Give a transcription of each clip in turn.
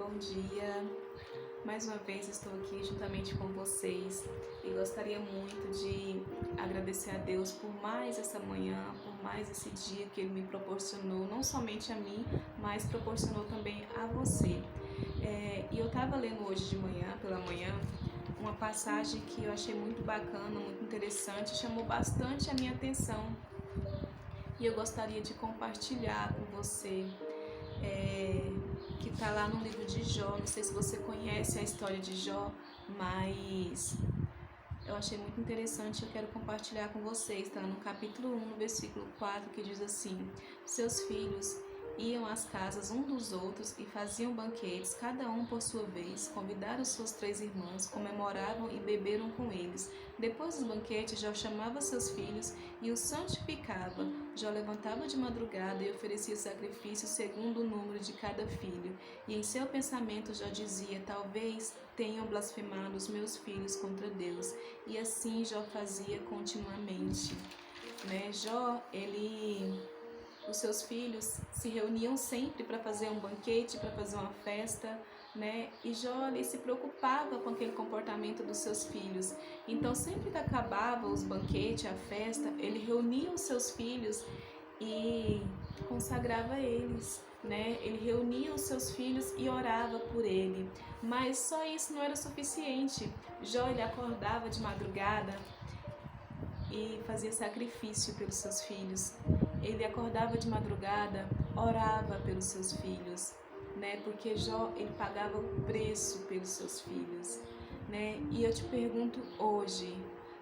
bom dia. Mais uma vez estou aqui juntamente com vocês e gostaria muito de agradecer a Deus por mais essa manhã, por mais esse dia que Ele me proporcionou, não somente a mim, mas proporcionou também a você. E eu estava lendo hoje de manhã, pela manhã, uma passagem que eu achei muito bacana, muito interessante, chamou bastante a minha atenção e eu gostaria de compartilhar com você. Que está lá no livro de Jó. Não sei se você conhece a história de Jó, mas eu achei muito interessante e eu quero compartilhar com vocês. Está no capítulo 1, no versículo 4, que diz assim: seus filhos iam às casas um dos outros e faziam banquetes, cada um por sua vez. Convidaram suas 3 irmãs, comemoravam e beberam com eles. Depois dos banquetes, Jó chamava seus filhos e os santificava. Jó levantava de madrugada e oferecia sacrifício segundo o número de cada filho. E em seu pensamento Jó dizia: talvez tenham blasfemado os meus filhos contra Deus. E assim Jó fazia continuamente. Jó, os seus filhos se reuniam sempre para fazer um banquete, para fazer uma festa, E Jó se preocupava com aquele comportamento dos seus filhos. Então, sempre que acabava os banquetes, a festa, ele reunia os seus filhos e consagrava eles, Ele reunia os seus filhos e orava por ele. Mas só isso não era suficiente. Jó, ele acordava de madrugada e fazia sacrifício pelos seus filhos. Ele acordava de madrugada, orava pelos seus filhos, Porque Jó, ele pagava o preço pelos seus filhos, E eu te pergunto hoje,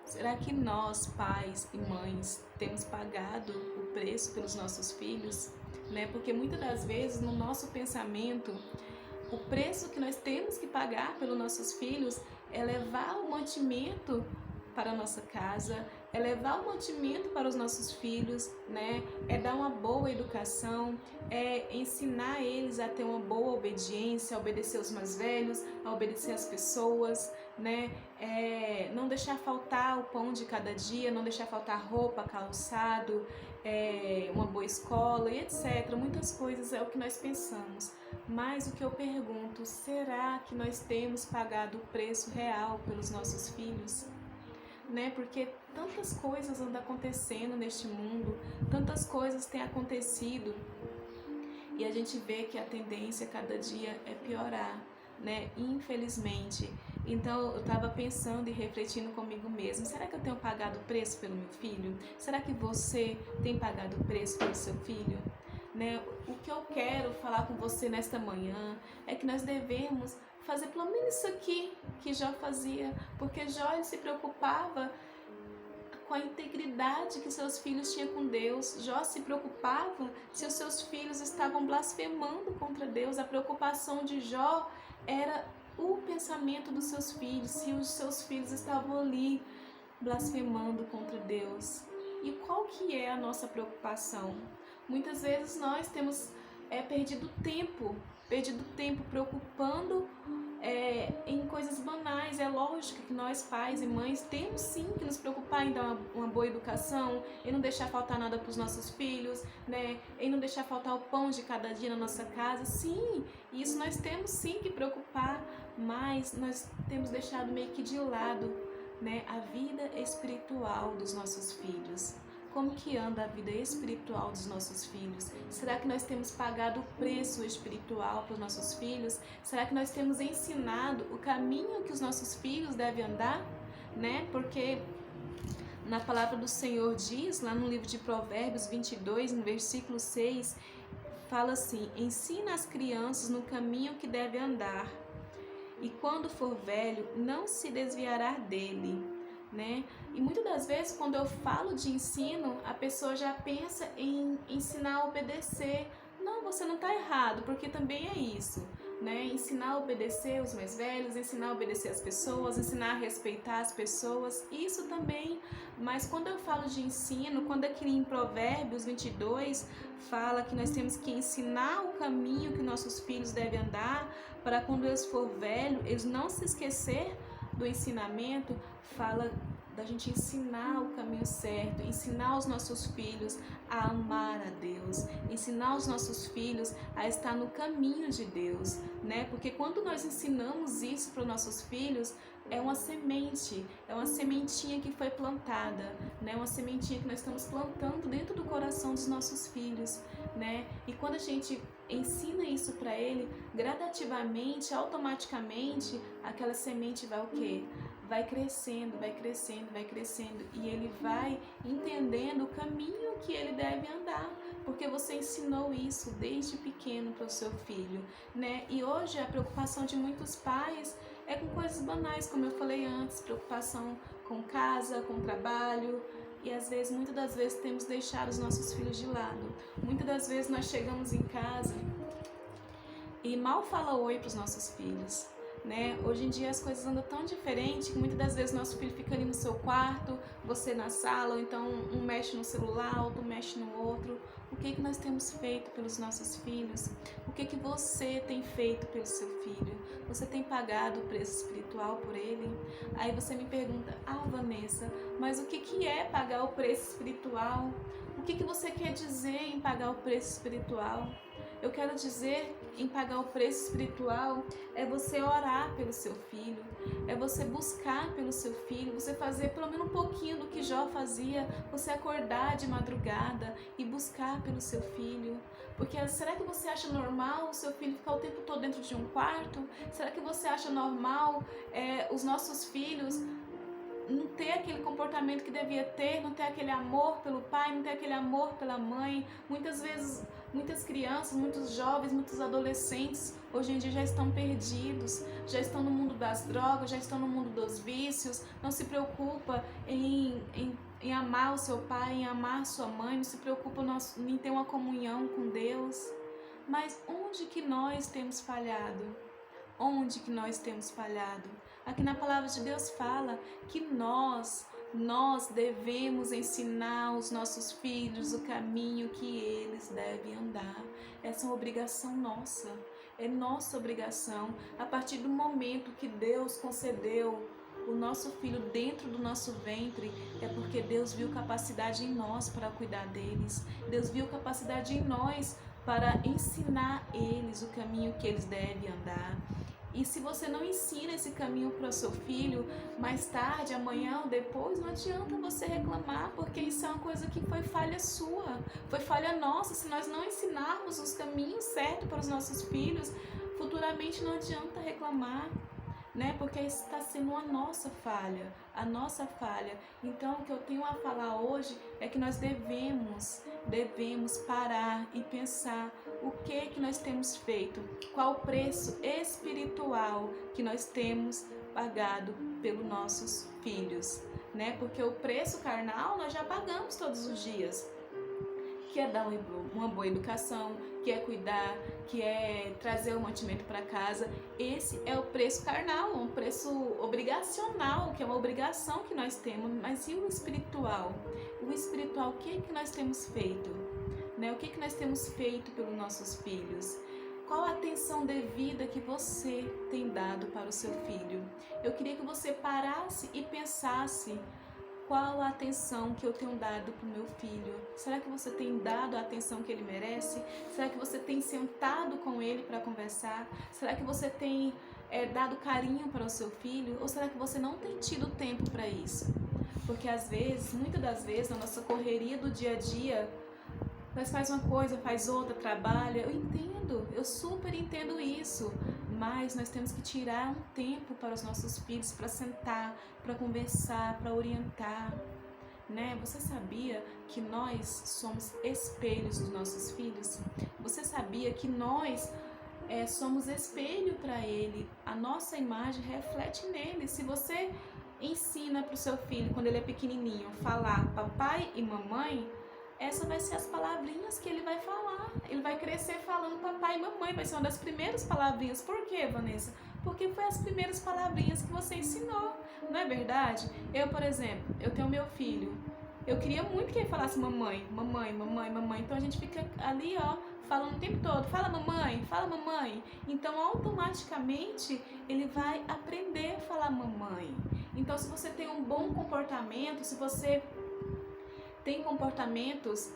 será que nós, pais e mães, temos pagado o preço pelos nossos filhos, Porque muitas das vezes no nosso pensamento, o preço que nós temos que pagar pelos nossos filhos é levar o mantimento para a nossa casa, é levar o mantimento para os nossos filhos, É dar uma boa educação, é ensinar eles a ter uma boa obediência, a obedecer os mais velhos, a obedecer as pessoas, É não deixar faltar o pão de cada dia, não deixar faltar roupa, calçado, uma boa escola e etc. Muitas coisas é o que nós pensamos. Mas o que eu pergunto, será que nós temos pagado o preço real pelos nossos filhos? Porque tantas coisas andam acontecendo neste mundo, tantas coisas têm acontecido e a gente vê que a tendência cada dia é piorar, Infelizmente. Então eu estava pensando e refletindo comigo mesmo, será que eu tenho pagado o preço pelo meu filho? Será que você tem pagado o preço pelo seu filho? O que eu quero falar com você nesta manhã é que nós devemos fazer pelo menos isso aqui que Jó fazia, porque Jó ele se preocupava com a integridade que seus filhos tinham com Deus. Jó se preocupava se os seus filhos estavam blasfemando contra Deus. A preocupação de Jó era o pensamento dos seus filhos, se os seus filhos estavam ali blasfemando contra Deus. E qual que é a nossa preocupação? Muitas vezes nós temos perdido tempo preocupando em coisas banais. É lógico que nós, pais e mães, temos sim que nos preocupar em dar uma boa educação, em não deixar faltar nada para os nossos filhos, em não deixar faltar o pão de cada dia na nossa casa. Sim, isso nós temos sim que preocupar, mas nós temos deixado meio que de lado, a vida espiritual dos nossos filhos. Como que anda a vida espiritual dos nossos filhos? Será que nós temos pagado o preço espiritual para os nossos filhos? Será que nós temos ensinado o caminho que os nossos filhos devem andar? Porque na palavra do Senhor diz, lá no livro de Provérbios 22, no versículo 6, fala assim: ensina as crianças no caminho que devem andar, e quando for velho, não se desviará dele. E muitas das vezes quando eu falo de ensino, a pessoa já pensa em ensinar a obedecer. Não, você não está errado, porque também é isso, Ensinar a obedecer os mais velhos, ensinar a obedecer as pessoas, ensinar a respeitar as pessoas, isso também. Mas quando eu falo de ensino, quando aqui em Provérbios 22 fala que nós temos que ensinar o caminho que nossos filhos devem andar, para quando eles for velhos, eles não se esquecer do ensinamento, fala da gente ensinar o caminho certo, ensinar os nossos filhos a amar a Deus, ensinar os nossos filhos a estar no caminho de Deus, né? Porque quando nós ensinamos isso para os nossos filhos, é uma semente, é uma sementinha que foi plantada, né? Uma sementinha que nós estamos plantando dentro do coração dos nossos filhos, né? E quando a gente ensina isso para ele, gradativamente, automaticamente, aquela semente vai o quê? Vai crescendo, vai crescendo, vai crescendo, e ele vai entendendo o caminho que ele deve andar, porque você ensinou isso desde pequeno para o seu filho, né? E hoje a preocupação de muitos pais é com coisas banais, como eu falei antes, preocupação com casa, com trabalho, e às vezes, muitas das vezes, temos deixado os nossos filhos de lado. Muitas das vezes nós chegamos em casa e mal fala oi para os nossos filhos, né? Hoje em dia as coisas andam tão diferente que muitas das vezes nosso filho fica ali no seu quarto, você na sala, ou então um mexe no celular, outro mexe no outro. O que nós temos feito pelos nossos filhos? O que você tem feito pelo seu filho? Você tem pagado o preço espiritual por ele? Aí você me pergunta, Vanessa, mas o que é pagar o preço espiritual? O que você quer dizer em pagar o preço espiritual? Eu quero dizer em pagar o preço espiritual é você orar pelo seu filho, é você buscar pelo seu filho, você fazer pelo menos um pouquinho do que Jó fazia, você acordar de madrugada e buscar pelo seu filho. Porque será que você acha normal o seu filho ficar o tempo todo dentro de um quarto? Será que você acha normal os nossos filhos não ter aquele comportamento que devia ter, não ter aquele amor pelo pai, não ter aquele amor pela mãe? Muitas vezes, muitas crianças, muitos jovens, muitos adolescentes hoje em dia já estão perdidos, já estão no mundo das drogas, já estão no mundo dos vícios, não se preocupa em amar o seu pai, em amar sua mãe, não se preocupa em ter uma comunhão com Deus. Mas onde que nós temos falhado? Onde que nós temos falhado? Aqui na palavra de Deus fala que nós devemos ensinar os nossos filhos o caminho que eles devem andar. Essa é uma obrigação nossa, é nossa obrigação. A partir do momento que Deus concedeu o nosso filho dentro do nosso ventre, é porque Deus viu capacidade em nós para cuidar deles. Deus viu capacidade em nós para ensinar eles o caminho que eles devem andar. E se você não ensina esse caminho para o seu filho, mais tarde, amanhã ou depois, não adianta você reclamar, porque isso é uma coisa que foi falha sua, foi falha nossa. Se nós não ensinarmos os caminhos certos para os nossos filhos, futuramente não adianta reclamar, né? Porque está sendo a nossa falha, a nossa falha. Então, o que eu tenho a falar hoje é que nós devemos parar e pensar o que nós temos feito, qual o preço espiritual que nós temos pagado pelos nossos filhos, né? Porque o preço carnal nós já pagamos todos os dias, que é dar uma boa educação, que é cuidar, que é trazer o mantimento para casa. Esse é o preço carnal, um preço obrigacional, que é uma obrigação que nós temos. Mas e o espiritual? O espiritual, o que nós temos feito? Né? O que nós temos feito pelos nossos filhos? Qual a atenção devida que você tem dado para o seu filho? Eu queria que você parasse e pensasse: qual a atenção que eu tenho dado para o meu filho? Será que você tem dado a atenção que ele merece? Será que você tem sentado com ele para conversar? Será que você tem dado carinho para o seu filho? Ou será que você não tem tido tempo para isso? Porque às vezes, muitas das vezes, na nossa correria do dia a dia, nós faz uma coisa, faz outra, trabalha. Eu entendo, eu super entendo isso. Mas nós temos que tirar um tempo para os nossos filhos, para sentar, para conversar, para orientar, né? Você sabia que nós somos espelhos dos nossos filhos? Você sabia que nós somos espelho para ele? A nossa imagem reflete nele. Se você ensina para o seu filho, quando ele é pequenininho, falar papai e mamãe, essas vai ser as palavrinhas que ele vai falar. Ele vai crescer falando papai e mamãe, vai ser uma das primeiras palavrinhas. Por quê, Vanessa? Porque foi as primeiras palavrinhas que você ensinou, não é verdade? Eu, por exemplo, eu tenho meu filho, Eu queria muito que ele falasse mamãe, mamãe, mamãe, mamãe. Então a gente fica ali, ó, falando o tempo todo, fala mamãe, fala mamãe. Então automaticamente ele vai aprender a falar mamãe. Então se você tem um bom comportamento, se você tem comportamentos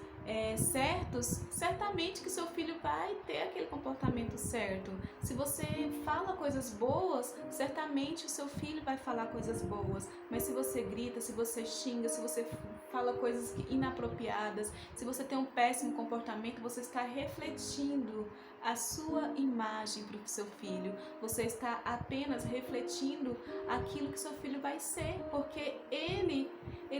certos, certamente que seu filho vai ter aquele comportamento certo. Se você fala coisas boas, certamente o seu filho vai falar coisas boas. Mas se você grita, se você xinga, se você fala coisas inapropriadas, se você tem um péssimo comportamento, você está refletindo a sua imagem para o seu filho. Você está apenas refletindo aquilo que seu filho vai ser, porque ele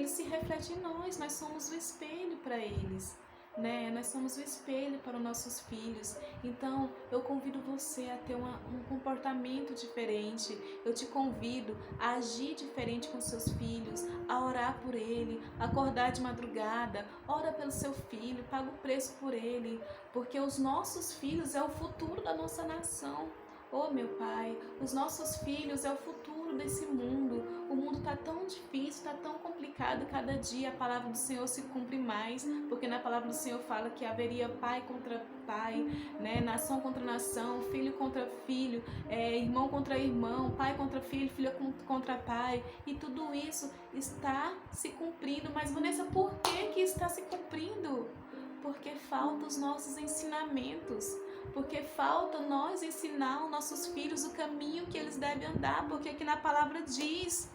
se reflete em nós somos o espelho para eles, né? Nós somos o espelho para os nossos filhos. Então eu convido você a ter um comportamento diferente. Eu te convido a agir diferente com seus filhos, a orar por ele, acordar de madrugada, ora pelo seu filho, paga o preço por ele, porque os nossos filhos é o futuro da nossa nação. Oh, meu Pai, os nossos filhos é o futuro desse mundo. O mundo está tão difícil, está tão complicado. Cada dia a palavra do Senhor se cumpre mais, porque na palavra do Senhor fala que haveria pai contra pai, né? Nação contra nação, filho contra filho, irmão contra irmão, pai contra filho, filho contra pai. E tudo isso está se cumprindo. Mas, Vanessa, por que está se cumprindo? Porque faltam os nossos ensinamentos. Porque falta nós ensinar aos nossos filhos o caminho que eles devem andar, porque aqui na palavra diz,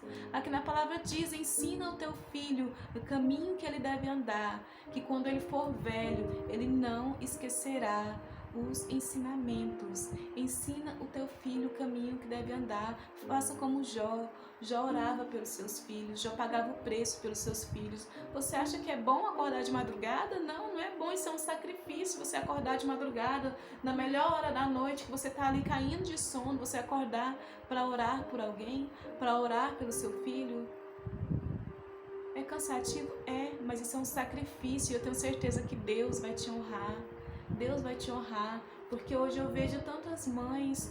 ensina o teu filho o caminho que ele deve andar, que quando ele for velho, ele não esquecerá os ensinamentos. Ensina o teu filho o caminho que deve andar. Faça como Jó. Jó orava pelos seus filhos, Jó pagava o preço pelos seus filhos. Você acha que é bom acordar de madrugada? Não, não é bom, isso é um sacrifício. Você acordar de madrugada, na melhor hora da noite, que você está ali caindo de sono, você acordar para orar por alguém, para orar pelo seu filho. É cansativo? É, mas isso é um sacrifício. Eu tenho certeza que Deus vai te honrar. Deus vai te honrar, porque hoje eu vejo tantas mães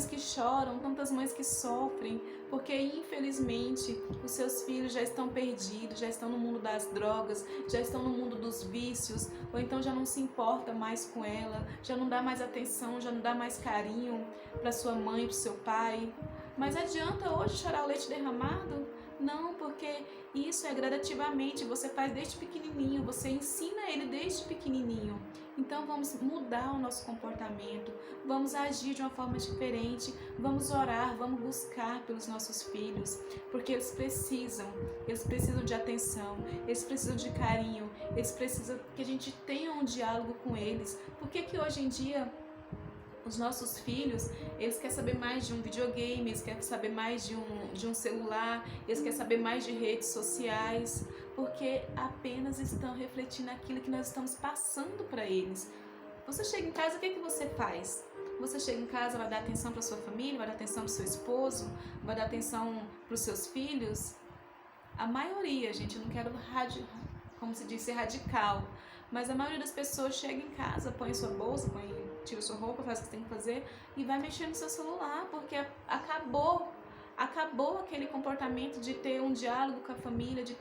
que choram, tantas mães que sofrem, porque infelizmente os seus filhos já estão perdidos, já estão no mundo das drogas, já estão no mundo dos vícios, ou então já não se importa mais com ela, já não dá mais atenção, já não dá mais carinho para sua mãe, para o seu pai. Mas adianta hoje chorar o leite derramado? Não, porque isso é gradativamente, você faz desde pequenininho, você ensina ele desde pequenininho. Então vamos mudar o nosso comportamento, vamos agir de uma forma diferente, vamos orar, vamos buscar pelos nossos filhos, porque eles precisam de atenção, eles precisam de carinho, eles precisam que a gente tenha um diálogo com eles. Por que hoje em dia os nossos filhos, eles querem saber mais de um videogame, eles querem saber mais de um celular, eles querem saber mais de redes sociais, porque apenas estão refletindo aquilo que nós estamos passando para eles. Você chega em casa, o que você faz? Você chega em casa, vai dar atenção para sua família, vai dar atenção para o seu esposo, vai dar atenção para os seus filhos? A maioria, gente, eu não quero como se diz, ser radical, mas a maioria das pessoas chega em casa, põe sua bolsa, tira sua roupa, faz o que tem que fazer e vai mexer no seu celular, porque acabou aquele comportamento de ter um diálogo com a família, de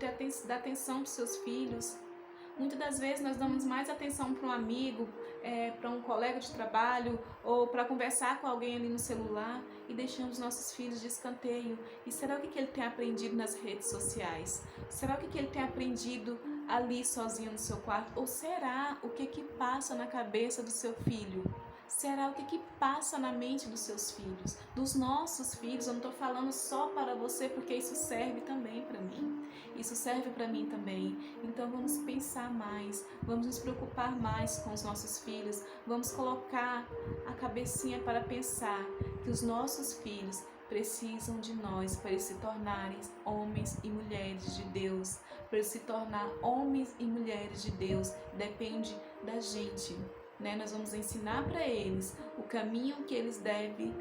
dar atenção para os seus filhos. Muitas das vezes nós damos mais atenção para um amigo, para um colega de trabalho ou para conversar com alguém ali no celular e deixamos nossos filhos de escanteio. E será o que ele tem aprendido nas redes sociais? Será o que ele tem aprendido ali sozinho no seu quarto? Ou será o que passa na cabeça do seu filho? Será o que passa na mente dos seus filhos, dos nossos filhos? Eu não estou falando só para você, porque isso serve também para mim. Isso serve para mim também. Então vamos pensar mais, vamos nos preocupar mais com os nossos filhos, vamos colocar a cabecinha para pensar que os nossos filhos precisam de nós para eles se tornarem homens e mulheres de Deus. Para eles se tornar homens e mulheres de Deus, depende da gente. Nós vamos ensinar para eles o caminho que eles devem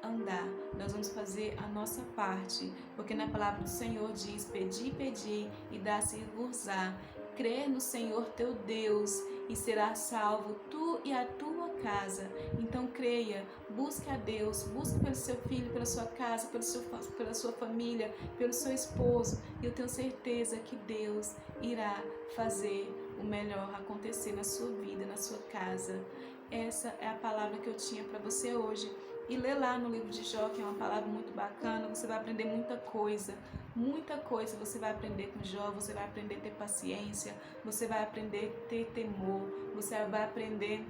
andar. Nós vamos fazer a nossa parte, porque na palavra do Senhor diz: pedi, pedi e dá-se-vos-á. Crer no Senhor teu Deus e serás salvo, tu e a tua casa. Então creia, busque a Deus, busque pelo seu filho, pela sua casa, pela sua família, pelo seu esposo, e eu tenho certeza que Deus irá fazer o melhor acontecer na sua vida, na sua casa. Essa é a palavra que eu tinha para você hoje. E lê lá no livro de Jó, que é uma palavra muito bacana, você vai aprender muita coisa você vai aprender com Jó, você vai aprender a ter paciência, você vai aprender a ter temor, você vai aprender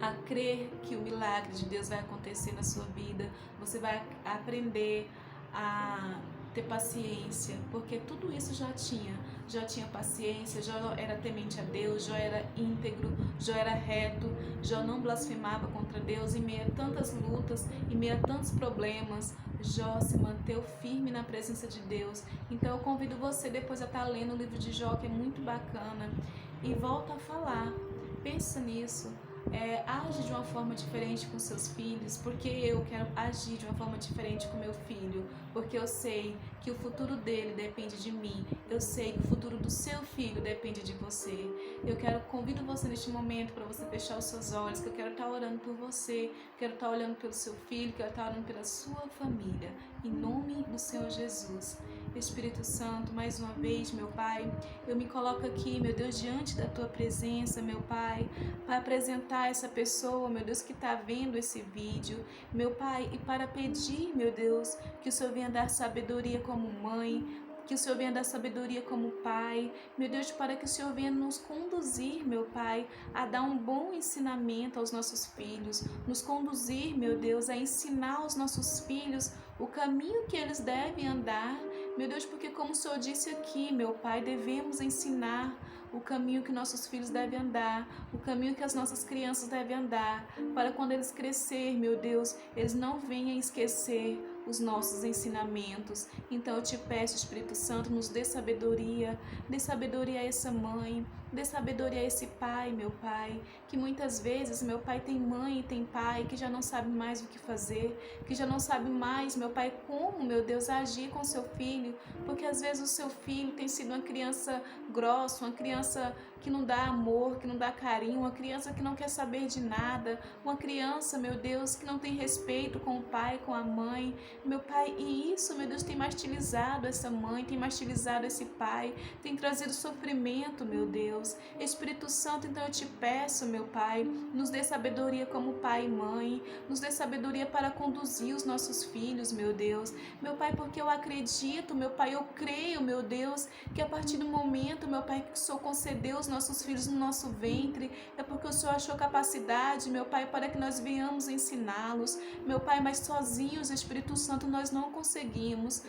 a crer que o milagre de Deus vai acontecer na sua vida, você vai aprender a ter paciência, porque tudo isso já tinha paciência, Jó era temente a Deus, Jó era íntegro, Jó era reto, Jó não blasfemava contra Deus, em meio a tantas lutas, em meio a tantos problemas, Jó se manteve firme na presença de Deus. Então eu convido você depois a estar lendo o livro de Jó, que é muito bacana, e volta a falar, pensa nisso. Age de uma forma diferente com seus filhos, porque eu quero agir de uma forma diferente com meu filho, porque eu sei que o futuro dele depende de mim, eu sei que o futuro do seu filho depende de você. Convido você neste momento para você fechar os seus olhos, que eu quero estar orando por você, quero estar olhando pelo seu filho, quero estar orando pela sua família, em nome do Senhor Jesus. Espírito Santo, mais uma vez, meu Pai, eu me coloco aqui, meu Deus, diante da Tua presença, meu Pai, para apresentar essa pessoa, meu Deus, que está vendo esse vídeo, meu Pai, e para pedir, meu Deus, que o Senhor venha dar sabedoria como mãe, que o Senhor venha dar sabedoria como Pai, meu Deus, para que o Senhor venha nos conduzir, meu Pai, a dar um bom ensinamento aos nossos filhos, nos conduzir, meu Deus, a ensinar aos nossos filhos o caminho que eles devem andar, meu Deus, porque como o Senhor disse aqui, meu Pai, devemos ensinar o caminho que nossos filhos devem andar, o caminho que as nossas crianças devem andar, para quando eles crescer, meu Deus, eles não venham esquecer os nossos ensinamentos. Então eu te peço, Espírito Santo, nos dê sabedoria a essa mãe, dê sabedoria a esse pai, meu Pai, que muitas vezes, meu Pai, tem mãe e tem pai que já não sabe mais o que fazer, que já não sabe mais, meu Pai, como, meu Deus, agir com seu filho, porque às vezes o seu filho tem sido uma criança grossa, uma criança que não dá amor, que não dá carinho, uma criança que não quer saber de nada, uma criança, meu Deus, que não tem respeito com o pai, com a mãe, meu Pai, e isso, meu Deus, tem martirizado essa mãe, tem martirizado esse pai, tem trazido sofrimento, meu Deus. Espírito Santo, então eu te peço, meu Pai, nos dê sabedoria como pai e mãe, nos dê sabedoria para conduzir os nossos filhos, meu Deus. Meu Pai, porque eu acredito, meu Pai, eu creio, meu Deus, que a partir do momento, meu Pai, que o Senhor concedeu os nossos filhos no nosso ventre, é porque o Senhor achou capacidade, meu Pai, para que nós venhamos ensiná-los, meu Pai, mas sozinhos, Espírito Santo, nós não conseguimos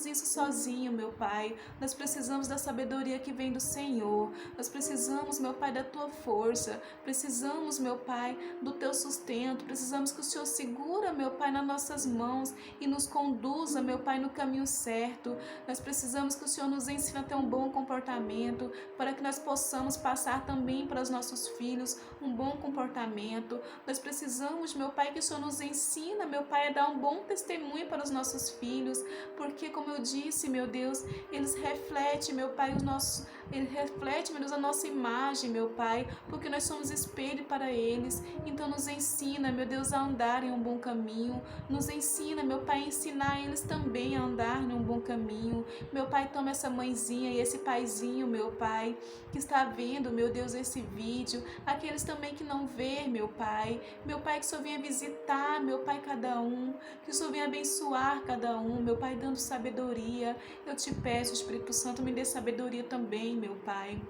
isso sozinho, meu Pai. Nós precisamos da sabedoria que vem do Senhor, nós precisamos, meu Pai, da Tua força, precisamos, meu Pai, do Teu sustento, precisamos que o Senhor segura, meu Pai, nas nossas mãos e nos conduza, meu Pai, no caminho certo. Nós precisamos que o Senhor nos ensine a ter um bom comportamento, para que nós possamos passar também para os nossos filhos um bom comportamento. Nós precisamos, meu Pai, que o Senhor nos ensina, meu Pai, a dar um bom testemunho para os nossos filhos, porque, como eu disse, meu Deus, eles refletem, meu Pai, meu Deus, a nossa imagem, meu Pai, porque nós somos espelho para eles. Então nos ensina, meu Deus, a andar em um bom caminho, nos ensina, meu Pai, a ensinar eles também a andar em um bom caminho. Meu Pai, toma essa mãezinha e esse paizinho, meu Pai, que está vendo, meu Deus, esse vídeo, aqueles também que não vê, meu Pai, que o Senhor venha visitar, meu Pai, cada um, que o Senhor venha abençoar cada um, meu Pai, dando sabedoria. Eu te peço, Espírito Santo, me dê sabedoria também, meu Pai,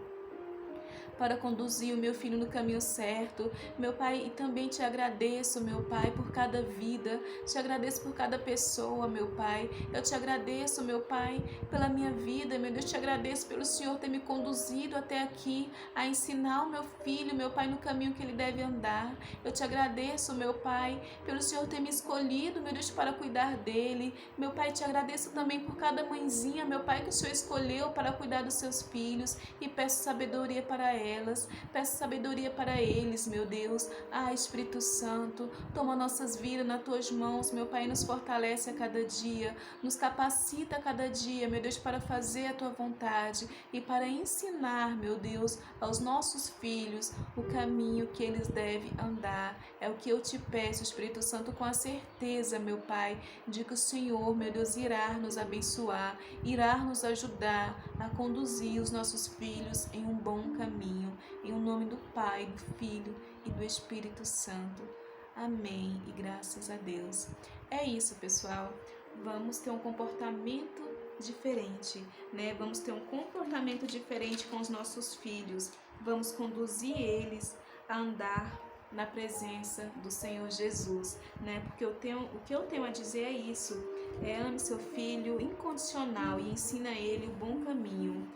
para conduzir o meu filho no caminho certo, meu Pai, e também te agradeço, meu Pai, por cada vida, te agradeço por cada pessoa, meu Pai, eu te agradeço, meu Pai, pela minha vida, meu Deus, te agradeço pelo Senhor ter me conduzido até aqui, a ensinar o meu filho, meu Pai, no caminho que ele deve andar. Eu te agradeço, meu Pai, pelo Senhor ter me escolhido, meu Deus, para cuidar dele, meu Pai, te agradeço também por cada mãezinha, meu Pai, que o Senhor escolheu para cuidar dos seus filhos, e peço sabedoria para ela. elas. Peço sabedoria para eles, meu Deus. Espírito Santo, toma nossas vidas nas tuas mãos, meu Pai, nos fortalece a cada dia, nos capacita a cada dia, meu Deus, para fazer a tua vontade e para ensinar, meu Deus, aos nossos filhos o caminho que eles devem andar. É o que eu te peço, Espírito Santo, com a certeza, meu Pai, de que o Senhor, meu Deus, irá nos abençoar, irá nos ajudar a conduzir os nossos filhos em um bom caminho. Em o nome do Pai, do Filho e do Espírito Santo. Amém e graças a Deus. É isso, pessoal. Vamos ter um comportamento diferente, né? Vamos ter um comportamento diferente com os nossos filhos. Vamos conduzir eles a andar na presença do Senhor Jesus, né? Porque o que eu tenho a dizer é isso. Ame seu filho incondicional e ensina a ele o bom caminho.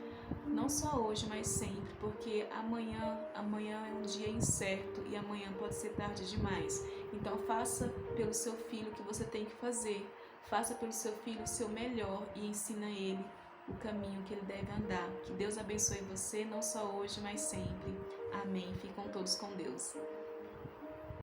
Não só hoje, mas sempre, porque amanhã é um dia incerto e amanhã pode ser tarde demais. Então faça pelo seu filho o que você tem que fazer. Faça pelo seu filho o seu melhor e ensina a ele o caminho que ele deve andar. Que Deus abençoe você, não só hoje, mas sempre. Amém. Fiquem todos com Deus.